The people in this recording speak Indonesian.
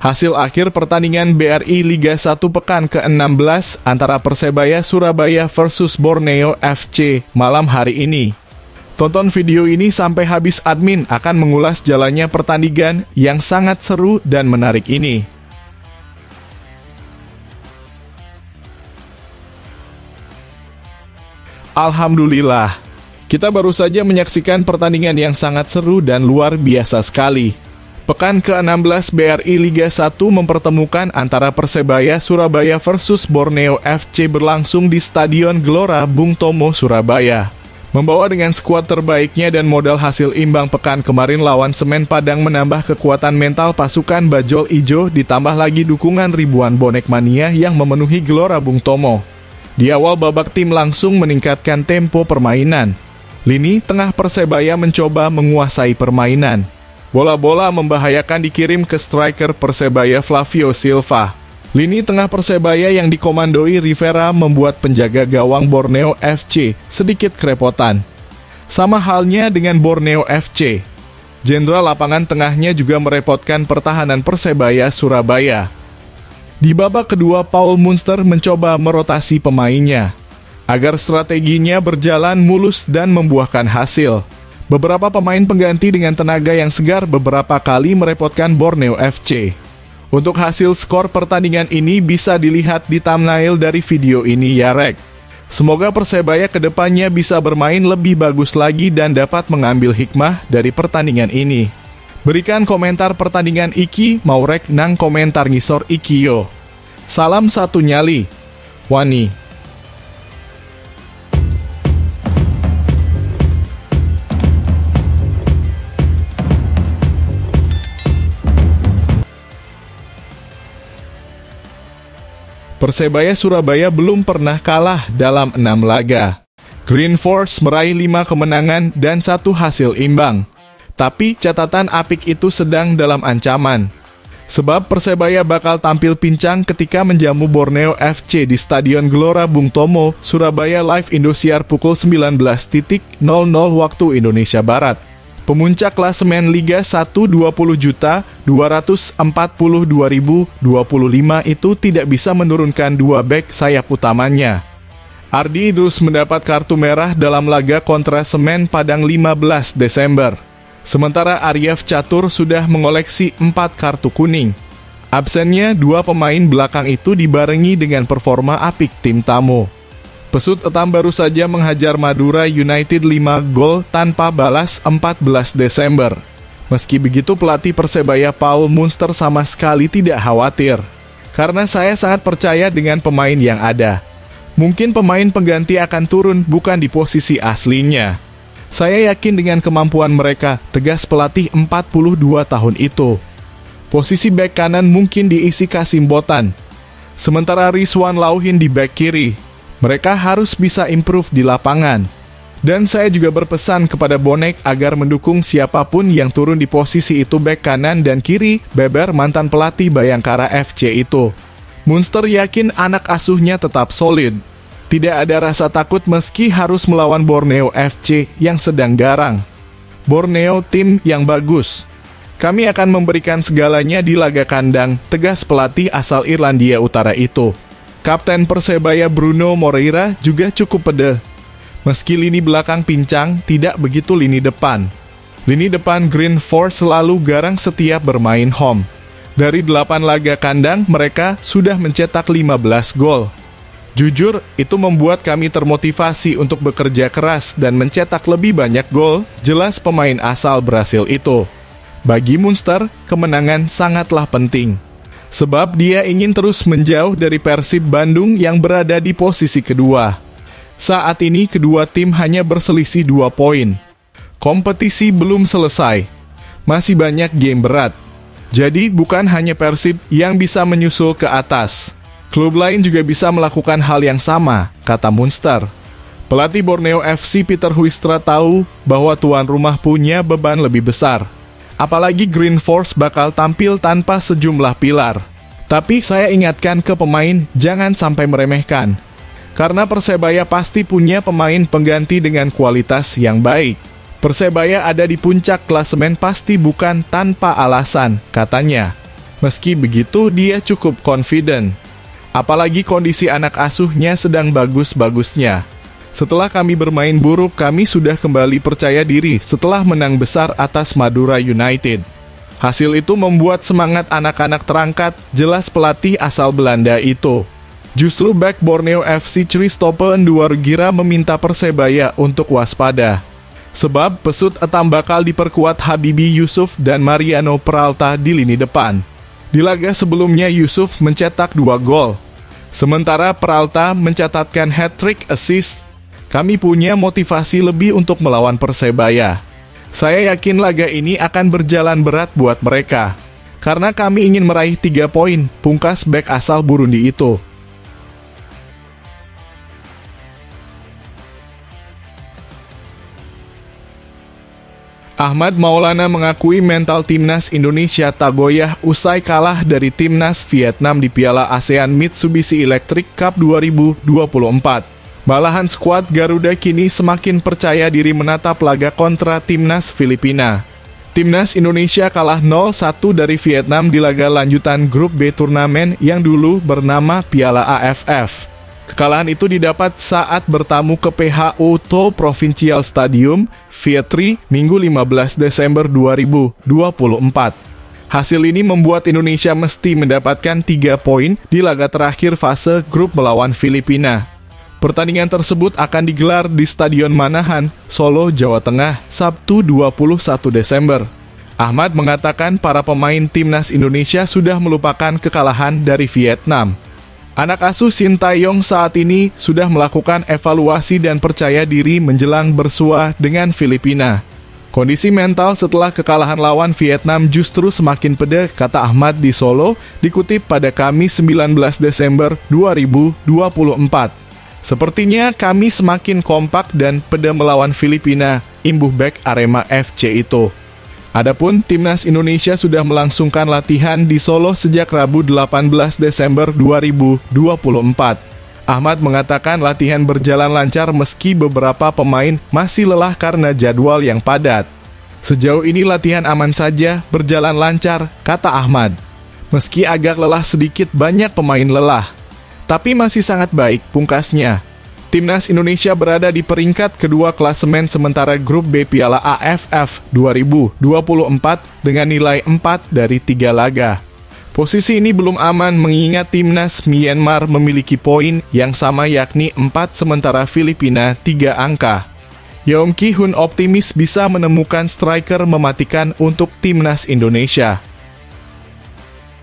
Hasil akhir pertandingan BRI Liga 1 pekan ke-16 antara Persebaya Surabaya versus Borneo FC malam hari ini. Tonton video ini sampai habis, admin akan mengulas jalannya pertandingan yang sangat seru dan menarik ini. Alhamdulillah, kita baru saja menyaksikan pertandingan yang sangat seru dan luar biasa sekali. Pekan ke-16 BRI Liga 1 mempertemukan antara Persebaya Surabaya versus Borneo FC berlangsung di Stadion Gelora Bung Tomo, Surabaya. Membawa dengan skuad terbaiknya dan modal hasil imbang pekan kemarin lawan Semen Padang menambah kekuatan mental pasukan Bajul Ijo, ditambah lagi dukungan ribuan bonek mania yang memenuhi Gelora Bung Tomo. Di awal babak tim langsung meningkatkan tempo permainan. Lini tengah Persebaya mencoba menguasai permainan. Bola-bola membahayakan dikirim ke striker Persebaya Flavio Silva. Lini tengah Persebaya yang dikomandoi Rivera membuat penjaga gawang Borneo FC sedikit kerepotan. Sama halnya dengan Borneo FC. Jenderal lapangan tengahnya juga merepotkan pertahanan Persebaya Surabaya. Di babak kedua, Paul Munster mencoba merotasi pemainnya agar strateginya berjalan mulus dan membuahkan hasil. Beberapa pemain pengganti dengan tenaga yang segar beberapa kali merepotkan Borneo FC. Untuk hasil skor pertandingan ini bisa dilihat di thumbnail dari video ini ya rek. Semoga Persebaya kedepannya bisa bermain lebih bagus lagi dan dapat mengambil hikmah dari pertandingan ini. Berikan komentar pertandingan iki, mau rek nang komentar ngisor iki yo. Salam satu nyali. Wani. Persebaya Surabaya belum pernah kalah dalam 6 laga. Green Force meraih 5 kemenangan dan 1 hasil imbang. Tapi catatan apik itu sedang dalam ancaman. Sebab Persebaya bakal tampil pincang ketika menjamu Borneo FC di Stadion Gelora Bung Tomo, Surabaya Live Indosiar pukul 19.00 waktu Indonesia Barat. Pemuncak klasemen Liga 1 20.242.025 itu tidak bisa menurunkan 2 bek sayap utamanya. Ardi Idrus mendapat kartu merah dalam laga kontra Semen Padang 15 Desember. Sementara Aryef Catur sudah mengoleksi 4 kartu kuning. Absennya 2 pemain belakang itu dibarengi dengan performa apik tim tamu. Pesut Etam baru saja menghajar Madura United 5 gol tanpa balas 14 Desember. Meski begitu, pelatih Persebaya Paul Munster sama sekali tidak khawatir. Karena saya sangat percaya dengan pemain yang ada. Mungkin pemain pengganti akan turun bukan di posisi aslinya. Saya yakin dengan kemampuan mereka, tegas pelatih 42 tahun itu. Posisi bek kanan mungkin diisi Kasim Botan. Sementara Rizwan Lauhin di bek kiri. Mereka harus bisa improve di lapangan. Dan saya juga berpesan kepada bonek agar mendukung siapapun yang turun di posisi itu bek kanan dan kiri, Beber mantan pelatih Bayangkara FC itu. Munster yakin anak asuhnya tetap solid. Tidak ada rasa takut meski harus melawan Borneo FC yang sedang garang. Borneo tim yang bagus. Kami akan memberikan segalanya di laga kandang, tegas pelatih asal Irlandia Utara itu. Kapten Persebaya Bruno Moreira juga cukup pede. Meski lini belakang pincang, tidak begitu lini depan. Lini depan Green Force selalu garang setiap bermain home. Dari 8 laga kandang, mereka sudah mencetak 15 gol. Jujur, itu membuat kami termotivasi untuk bekerja keras dan mencetak lebih banyak gol, jelas pemain asal Brasil itu. Bagi Munster, kemenangan sangatlah penting. Sebab dia ingin terus menjauh dari Persib Bandung yang berada di posisi kedua. Saat ini kedua tim hanya berselisih 2 poin. Kompetisi belum selesai. Masih banyak game berat. Jadi bukan hanya Persib yang bisa menyusul ke atas. Klub lain juga bisa melakukan hal yang sama, kata Munster. Pelatih Borneo FC Peter Huistra tahu bahwa tuan rumah punya beban lebih besar. Apalagi Green Force bakal tampil tanpa sejumlah pilar. Tapi saya ingatkan ke pemain jangan sampai meremehkan. Karena Persebaya pasti punya pemain pengganti dengan kualitas yang baik. Persebaya ada di puncak klasemen pasti bukan tanpa alasan, katanya. Meski begitu, dia cukup confident. Apalagi kondisi anak asuhnya sedang bagus-bagusnya. Setelah kami bermain buruk, kami sudah kembali percaya diri setelah menang besar atas Madura United. Hasil itu membuat semangat anak-anak terangkat, jelas pelatih asal Belanda itu. Justru bek Borneo FC Christophe Nduwarugira meminta Persebaya untuk waspada. Sebab pesut etam bakal diperkuat Habibi Yusuf dan Mariano Peralta di lini depan. Di laga sebelumnya Yusuf mencetak 2 gol. Sementara Peralta mencatatkan hat-trick assist. Kami punya motivasi lebih untuk melawan Persebaya. Saya yakin laga ini akan berjalan berat buat mereka. Karena kami ingin meraih 3 poin, pungkas bek asal Burundi itu. Ahmad Maulana mengakui mental timnas Indonesia tak goyah usai kalah dari timnas Vietnam di Piala ASEAN Mitsubishi Electric Cup 2024. Malahan skuad Garuda kini semakin percaya diri menatap laga kontra timnas Filipina. Timnas Indonesia kalah 0-1 dari Vietnam di laga lanjutan grup B turnamen yang dulu bernama Piala AFF. Kekalahan itu didapat saat bertamu ke PHO To Provincial Stadium, Vietri, Minggu 15 Desember 2024. Hasil ini membuat Indonesia mesti mendapatkan 3 poin di laga terakhir fase grup melawan Filipina. Pertandingan tersebut akan digelar di Stadion Manahan, Solo, Jawa Tengah, Sabtu 21 Desember. Ahmad mengatakan para pemain timnas Indonesia sudah melupakan kekalahan dari Vietnam. Anak asuh Sintayong saat ini sudah melakukan evaluasi dan percaya diri menjelang bersua dengan Filipina. Kondisi mental setelah kekalahan lawan Vietnam justru semakin peda, kata Ahmad di Solo, dikutip pada Kamis 19 Desember 2024. Sepertinya kami semakin kompak dan peda melawan Filipina, imbuh bek Arema FC itu. Adapun timnas Indonesia sudah melangsungkan latihan di Solo sejak Rabu 18 Desember 2024. Ahmad mengatakan latihan berjalan lancar meski beberapa pemain masih lelah karena jadwal yang padat. Sejauh ini latihan aman saja, berjalan lancar, kata Ahmad. Meski agak lelah sedikit, banyak pemain lelah. Tapi masih sangat baik, pungkasnya. Timnas Indonesia berada di peringkat kedua klasemen sementara grup B Piala AFF 2024 dengan nilai 4 dari 3 laga. Posisi ini belum aman mengingat timnas Myanmar memiliki poin yang sama yakni 4 sementara Filipina 3 angka. Yeom Ki Hun optimis bisa menemukan striker mematikan untuk timnas Indonesia.